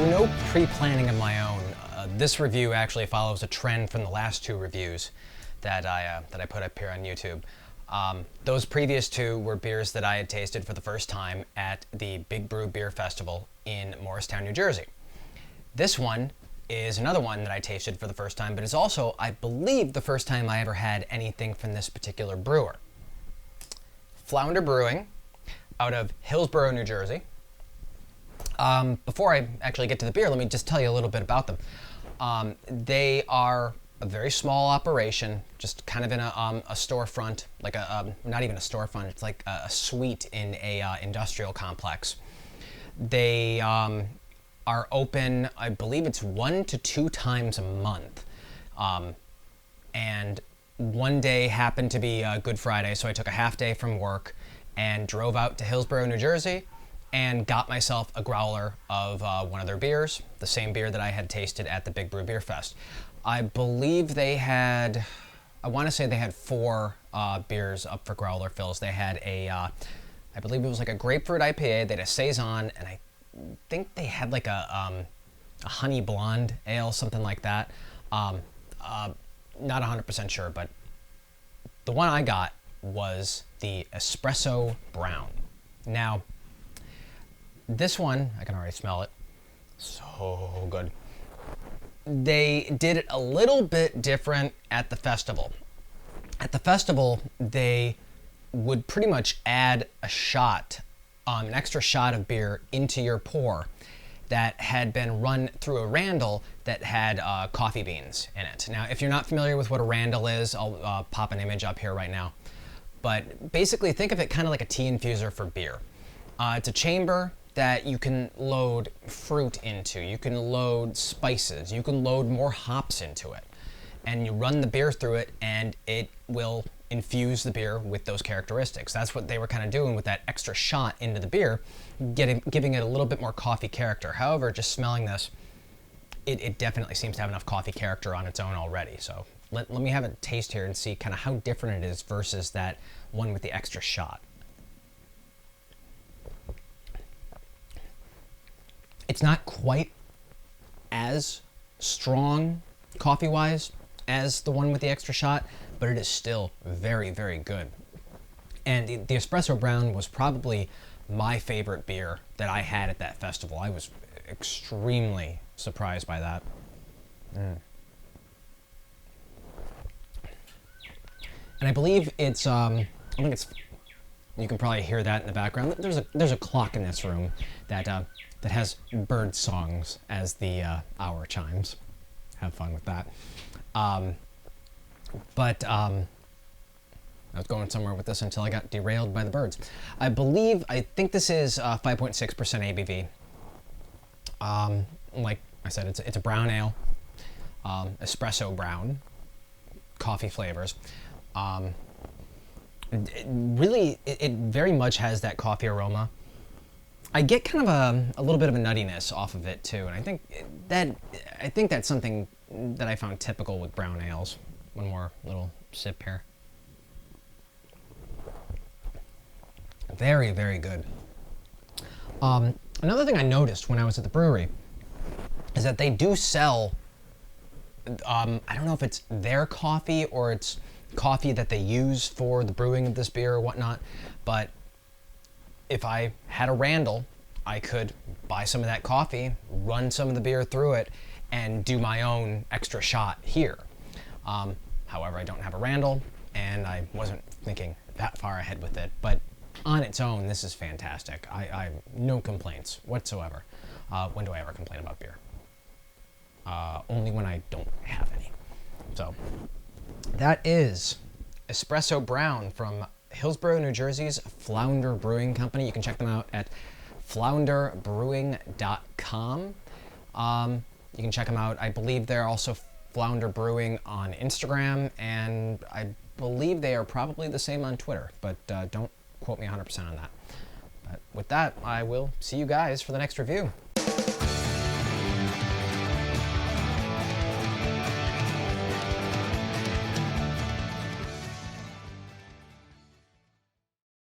No pre-planning of my own. This review actually follows a trend from the last two reviews that I put up here on YouTube. Those previous two were beers that I had tasted for the first time at the Big Brew Beer Festival in Morristown, New Jersey. This one is another one that I tasted for the first time, but is also, I believe, the first time I ever had anything from this particular brewer. Flounder Brewing, out of Hillsborough, New Jersey. Before I actually get to the beer, let me just tell you a little bit about them. They are a very small operation, just kind of in a storefront, like not even a storefront, it's like a suite in a industrial complex. They are open, I believe it's 1 to 2 times a month. And one day happened to be Good Friday, so I took a half day from work and drove out to Hillsborough, New Jersey, and got myself a growler of one of their beers, the same beer that I had tasted at the Big Brew Beer Fest. I believe they had, I want to say they had 4 beers up for growler fills. They had a, I believe it was like a grapefruit IPA, they had a Saison, and I think they had like a honey blonde ale, something like that. Not 100% sure, but the one I got was the Espresso Brown. Now, this one, I can already smell it. So good. They did it a little bit different at the festival. At the festival, they would pretty much add a shot, an extra shot of beer into your pour that had been run through a Randall that had coffee beans in it. Now, if you're not familiar with what a Randall is, I'll pop an image up here right now. But basically, think of it kind of like a tea infuser for beer. It's a chamber that you can load fruit into, you can load spices, you can load more hops into it. And you run the beer through it and it will infuse the beer with those characteristics. That's what they were kind of doing with that extra shot into the beer, giving it a little bit more coffee character. However, just smelling this, it definitely seems to have enough coffee character on its own already. So let me have a taste here and see kind of how different it is versus that one with the extra shot. It's not quite as strong coffee-wise as the one with the extra shot, but it is still very, very good. And the Espresso Brown was probably my favorite beer that I had at that festival. I was extremely surprised by that. And I believe it's, I think it's, you can probably hear that in the background. There's a clock in this room that has bird songs as the hour chimes. Have fun with that. I was going somewhere with this until I got derailed by the birds. I think this is 5.6% ABV. Like I said, it's a brown ale, espresso brown, coffee flavors. It very much has that coffee aroma. I get kind of a little bit of a nuttiness off of it too, and I think that's something that I found typical with brown ales. One more little sip here. Very, very good. Another thing I noticed when I was at the brewery is that they do sell, I don't know if it's their coffee or it's coffee that they use for the brewing of this beer or whatnot, but if I had a Randall, I could buy some of that coffee, run some of the beer through it, and do my own extra shot here. However, I don't have a Randall, and I wasn't thinking that far ahead with it, but on its own, this is fantastic. I have no complaints whatsoever. When do I ever complain about beer? Only when I don't have any. So, that is Espresso Brown from Hillsborough, New Jersey's Flounder Brewing Company. You can check them out at flounderbrewing.com. You can check them out. I believe they're also Flounder Brewing on Instagram, and I believe they are probably the same on Twitter, but don't quote me 100% on that. But with that, I will see you guys for the next review.